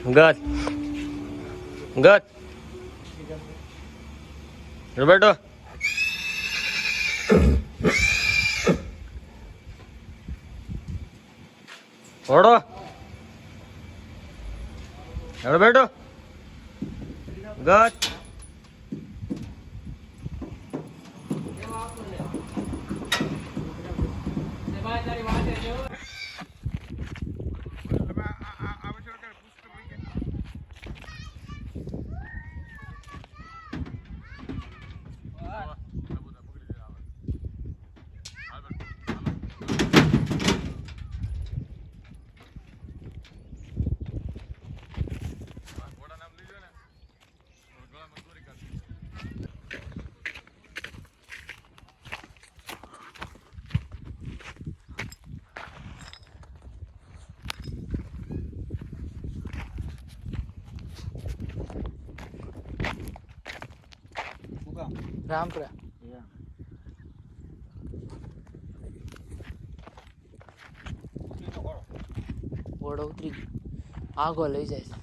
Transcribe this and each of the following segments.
ગત ગત Roberto ઓડો Roberto ગત રામપુરા ઓળો ઉતરી આગો લઈ જાય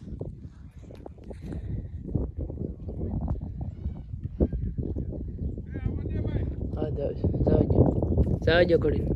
જાવજો ઘડી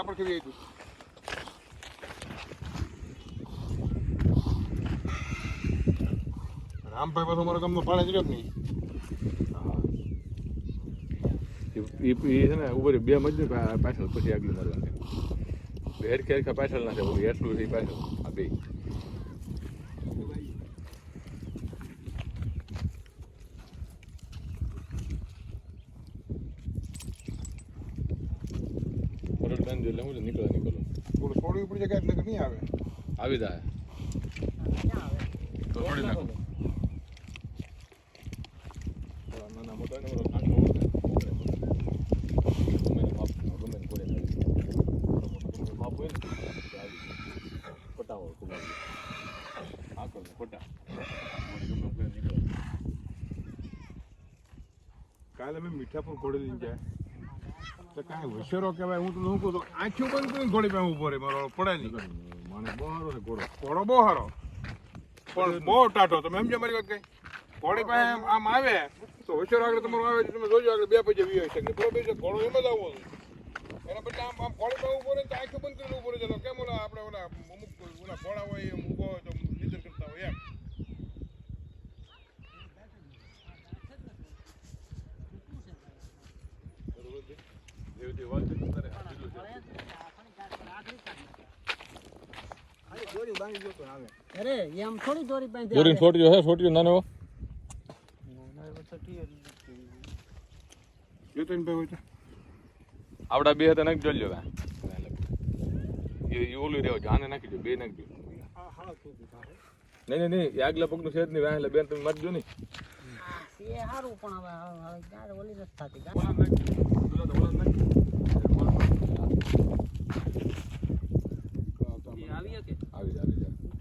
પર કેવી હતું રામભાઈ પાછો મારા ગામનો પાણી જ નહીં એ છે ને ઉપર બે મજૂર પાછળ પછી આગળ મારવા બે હેરખા પાછળ ના છે ઓલું એટલું છે પાછળ આ બે એટલે હું નીકળો થોડી ઉપડી જગ્યા એટલે નહીં આવે આવી જાય તો થોડી નાખો નાના મોટા ને કાંઠો માપ હોય ને ખોટા હોય ખૂબ હા કરો ખોટા કાલે મેં મીઠા પણ ઘોડે લઈને જાય તો કાંઈ હોશિયારો કહેવાય હું તો શું કહું તો આંખો બંધ કરીને ઘોડી પાસે ઉભો રહે મારો પડે નહીં મને બહુ સારો છે ઘોડો બહુ સારો પણ બહુ ટાઢો તમે સમજો મારી વાત કઈ ઘોડી પાસે આમ આવે તો હોશિયારો આગળ તમારો આવે તમે જોજો આગળ બે પૈસા વી શકે બરોબર છે ઘોડો એમ જ આવવો એના બદલે આમ ઘોડી પાસે ઉભો રહે તો આંખો બંધ કરીને ઉભો રહે ચાલો કેમ ઓલા આપણે ઓલા અમુક ઓલા ઘોડા હોય એમ ઊભો હોય તો લીધર કરતા હોય એમ દોરી છોટ્યો હે છોટ્યો નાનો આવડા બે હતા નાખી જોઈ લ્યો એ ઓલું રહ્યો છે આને નાખી દો બે નાખી દો નહીં નહીં આગલા પગનું છે જ નહીં એટલે બેન તમે મારી દો નહીં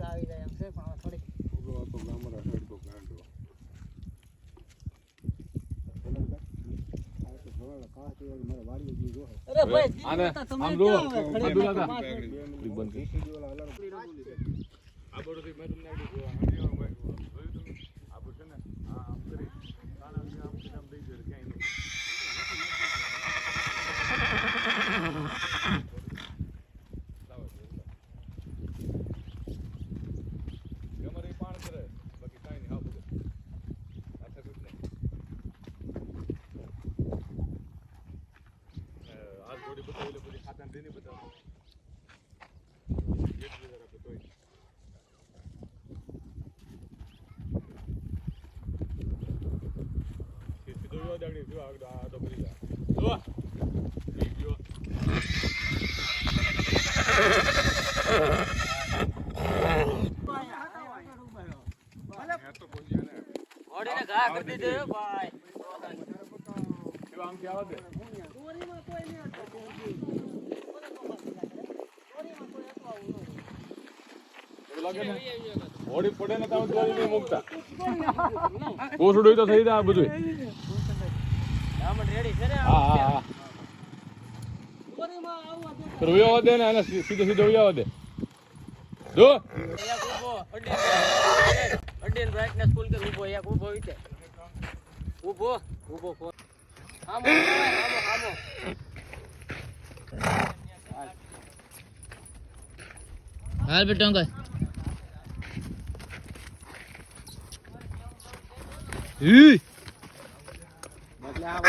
આવી જાય એમ છે પણ થોડી આને આમ લો અબ્દુલ્લા બંધ કરી આ બરોબર મેં તમને આઈડી ભાઈ જોયું તમે આ છે ને આમ કરી કાના આમ દઈ દે ક્યાંય નહીં તમારે પાણ કરે બાકી કાંઈ નહીં હા બધું આથા કુછ નહીં આ જોડી બતાવી લે પછી ખાતા દઈને બતાવો એક જરા બતાવી સીધો જો દાડી જો આ તો કરી જા જો જો ઓડીને ઘા કરી દીધો ભાઈ આમ કે આવા દે ઓડી પડે ને તમે દોરી નહીં મૂકતા કોસડું તો થઈ જાય આ બધું હા હા હા રોયા દે ને સીધો સીધો રોયા દે જો અડીન બ્રાઇટનેસ ફૂલ કે ઊભો એક ઊભો વિતે ઊભો ફોન આમો હાલ બેટો અંકલ એટલે આ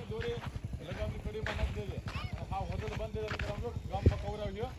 દોરી લગાવની કડીમાં નાખી દેજે હા હોટલ બંધ દે ગામમાં કવરાવ્યો